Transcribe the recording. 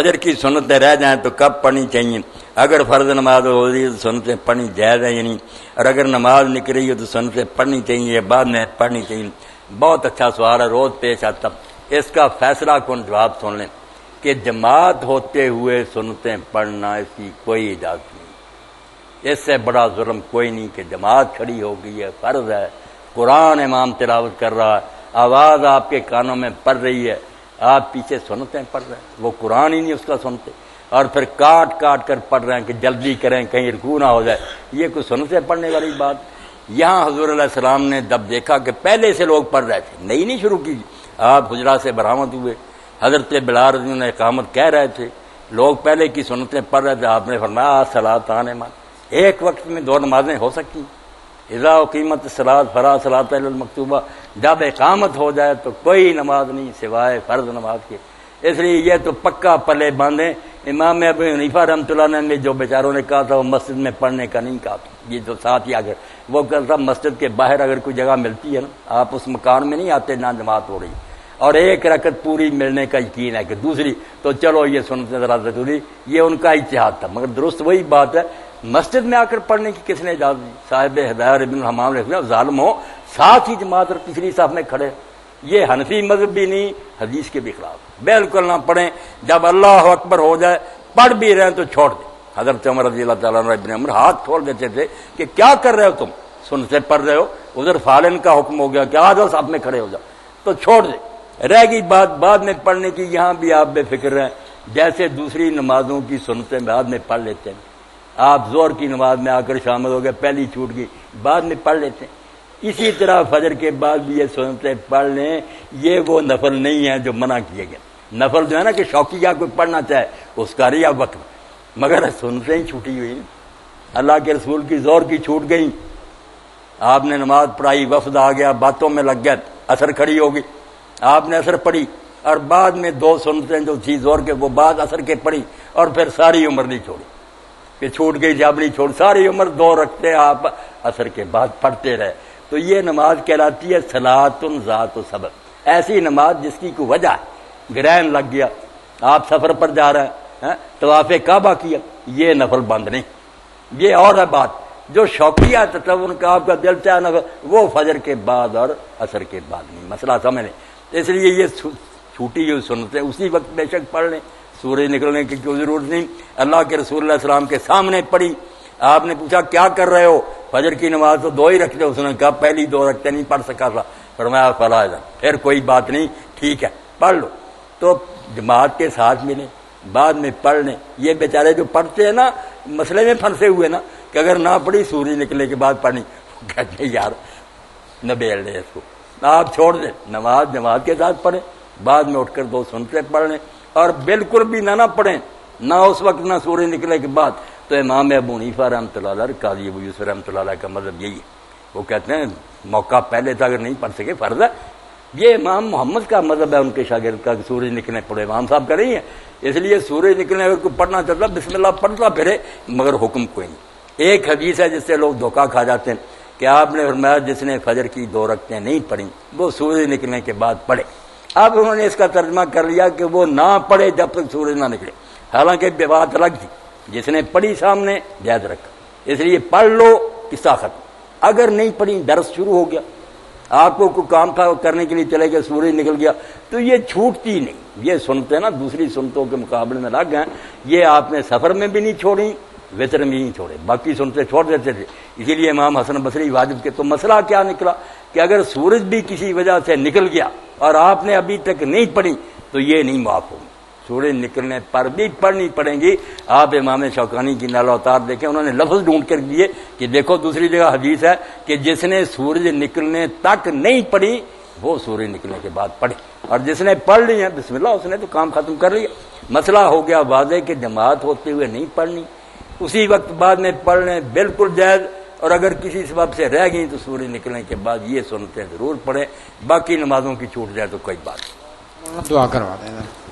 فجر کی سنتیں رہ جائیں تو کب پڑھنی چاہیے؟ اگر فرض نماز ہو رہی ہے تو سنتیں پڑھنی جائز ہے یا نہیں، اور اگر نماز نکل رہی ہے تو سنتیں پڑھنی چاہیے یا بعد میں پڑھنی چاہیے؟ بہت اچھا سوال ہے، روز پیش آتا۔ اس کا فیصلہ کن جواب سن لیں کہ جماعت ہوتے ہوئے سنتیں پڑھنا اس کی کوئی اجازت نہیں۔ اس سے بڑا ظلم کوئی نہیں کہ جماعت کھڑی ہو گئی ہے، فرض ہے، قرآن امام تلاوت کر رہا ہے، آواز آپ کے کانوں میں پڑ رہی ہے، آپ پیچھے سنتیں پڑھ رہے ہیں، وہ قرآن ہی نہیں اس کا سنتے، اور پھر کاٹ کاٹ کر پڑھ رہے ہیں کہ جلدی کریں کہیں رکوع نہ ہو جائے۔ یہ کوئی سنتیں پڑھنے والی بات؟ یہاں حضور علیہ السلام نے جب دیکھا کہ پہلے سے لوگ پڑھ رہے تھے، نئی نہیں شروع کی، آپ حجرات سے برآمد ہوئے، حضرت بلال رضی اللہ عنہ اقامت کہہ رہے تھے، لوگ پہلے کی سنتیں پڑھ رہے تھے، آپ نے فرمایا صلاۃ ایک وقت میں دو نمازیں ہو سکتی ہیں، اذا اقیمت الصلاۃ فلا صلاۃ الا المکتوبہ، جب اقامت ہو جائے تو کوئی نماز نہیں سوائے فرض نماز کے۔ اس لیے یہ تو پکا پلے باندھیں۔ امام ابو حنیفہ رحمۃ اللہ علیہ نے جو بیچاروں نے کہا تھا وہ مسجد میں پڑھنے کا نہیں کہا تھا، یہ جو ساتھ ہی اگر وہ کہتا تھا مسجد کے باہر اگر کوئی جگہ ملتی ہے نا، آپ اس مکان میں نہیں آتے، نہ جماعت ہو رہی اور ایک رکعت پوری ملنے کا یقین ہے کہ دوسری تو چلو یہ سنتے ذرا ضروری، یہ ان کا اجتہاد تھا، مگر درست وہی بات ہے، مسجد میں آ کر پڑھنے کی کس نے اجازت دی؟ صاحب ہدایت ابن الحمام نے کہا ظالم ہو ساتھ ہی جماعت اور تیسری صف میں کھڑے، یہ حنفی مذہب بھی نہیں، حدیث کے بھی خلاف، بالکل نہ پڑھیں۔ جب اللہ اکبر ہو جائے پڑھ بھی رہے ہیں تو چھوڑ دیں۔ حضرت عمر رضی اللہ تعالیٰ عنہ ابن عمر ہاتھ کھول دیتے تھے کہ کیا کر رہے ہو تم، سنتے پڑھ رہے ہو، ادھر فالن کا حکم ہو گیا کہ آ جاؤ صف میں کھڑے ہو جاؤ، تو چھوڑ دیں۔ رہ گئی بات بعد میں پڑھنے کی، یہاں بھی آپ بے فکر رہیں، جیسے دوسری نمازوں کی سنتیں بعد میں پڑھ لیتے ہیں، آپ ظہر کی نماز میں آ کر شامل ہو گئے، پہلی چھوٹ گئی بعد میں پڑھ لیتے ہیں، اسی طرح فجر کے بعد بھی یہ سنتیں پڑھ لیں، یہ وہ نفل نہیں ہے جو منع کیے گئے۔ نفل جو ہے نا کہ شوقیہ کوئی پڑھنا چاہے اس کا ریا وقت، مگر سنتیں ہی چھوٹی ہوئی، اللہ کے رسول کی ظہر کی چھوٹ گئی، آپ نے نماز پڑھائی، وفد آ گیا، باتوں میں لگ گیا، اثر کھڑی ہوگی، آپ نے اثر پڑھی اور بعد میں دو سنتیں جو تھی ظہر کے وہ بعد اثر کے پڑھی، اور پھر ساری عمر نہیں چھوڑی کہ چھوٹ گئی جب نہیں چھوڑ، ساری عمر دو رکھتے آپ اثر کے بعد پڑھتے رہے، تو یہ نماز کہلاتی ہے صلاۃ ذات سبب، ایسی نماز جس کی کوئی وجہ ہے، گرہن لگ گیا، آپ سفر پر جا رہے ہیں، طواف کعبہ کیا، یہ نفل بند نہیں، یہ اور ہے بات، جو شوقیہ تطور کا آپ کا دل چاہے نفل وہ فجر کے بعد اور عصر کے بعد نہیں، مسئلہ سمجھ لیں۔ اس لیے یہ چھوٹی ہوئی سنتیں اسی وقت بے شک پڑھ لیں، سورج نکلنے کی کوئی ضرورت نہیں، اللہ کے رسول اللہ علیہ السلام کے سامنے پڑھی، آپ نے پوچھا کیا کر رہے ہو؟ فجر کی نماز تو دو ہی رکھتے، اس نے کہا پہلی دو رکھتے نہیں پڑھ سکا تھا، فرمایا فلا پھر کوئی بات نہیں، ٹھیک ہے پڑھ لو، تو جماعت کے ساتھ ملیں، بعد میں پڑھ لیں۔ یہ بیچارے جو پڑھتے ہیں نا مسئلے میں پھنسے ہوئے نا کہ اگر نہ پڑھی سورج نکلنے کے بعد پڑھنی، کہتے ہیں یار نبیل دے اس کو، آپ چھوڑ دیں، نماز جماعت کے ساتھ پڑھیں، بعد میں اٹھ کر دو سنتے پڑھ لیں، اور بالکل بھی نہ پڑھیں، نہ اس وقت نہ سورج نکلنے کے بعد، تو امام ابو حنیفہ رحمۃ اللہ علیہ، قاضی ابو یوسف رحمۃ اللہ علیہ کا مذہب یہی ہے، وہ کہتے ہیں موقع پہلے تھا اگر نہیں پڑھ سکے فرض ہے، یہ امام محمد کا مذہب ہے ان کے شاگرد کا کہ سورج نکلنے پڑے، امام صاحب کا نہیں ہے، اس لیے سورج نکلنے اگر کوئی پڑھنا چاہتا بسم اللہ پڑھتا پھرے، مگر حکم کوئی نہیں۔ ایک حدیث ہے جس سے لوگ دھوکہ کھا جاتے ہیں کہ آپ نے فرمایا جس نے فجر کی دو رکعتیں نہیں پڑھی وہ سورج نکلنے کے بعد پڑھے، اب انہوں نے اس کا ترجمہ کر لیا کہ وہ نہ پڑھے جب تک سورج نہ نکلے، حالانکہ بات الگ تھی، جس نے پڑھی سامنے جائز رکھا، اس لیے پڑھ لو قصہ ختم، اگر نہیں پڑھی درس شروع ہو گیا، آپ کو کوئی کام تھا کرنے کے لیے چلے گئے، سورج نکل گیا، تو یہ چھوٹتی نہیں، یہ سنتے نا دوسری سنتوں کے مقابلے میں لگ گئے، یہ آپ نے سفر میں بھی نہیں چھوڑی، وطر میں نہیں چھوڑے، باقی سنتے چھوڑ دیتے تھے، اسی لیے امام حسن بصری واجب کے، تو مسئلہ کیا نکلا کہ اگر سورج بھی کسی وجہ سے نکل گیا اور آپ نے ابھی تک نہیں پڑھی تو یہ نہیں معاف ہوگی، سورج نکلنے پر بھی پڑھنی پڑیں گی۔ آپ امام شوکانی کی نال اوتار دیکھیں، انہوں نے لفظ ڈھونڈ کر دیے کہ دیکھو دوسری جگہ حدیث ہے کہ جس نے سورج نکلنے تک نہیں پڑھی وہ سورج نکلنے کے بعد پڑھے، اور جس نے پڑھ لی ہے بسم اللہ اس نے تو کام ختم کر لیا، مسئلہ ہو گیا واضح کہ جماعت ہوتے ہوئے نہیں پڑھنی، اسی وقت بعد میں پڑھ لیں بالکل جائز، اور اگر کسی سبب سے رہ گئی تو سورج نکلنے کے بعد یہ سنتیں ضرور پڑھیں، باقی نمازوں کی چھوٹ جائے تو کوئی بات نہیں۔ دعا کروا دیں۔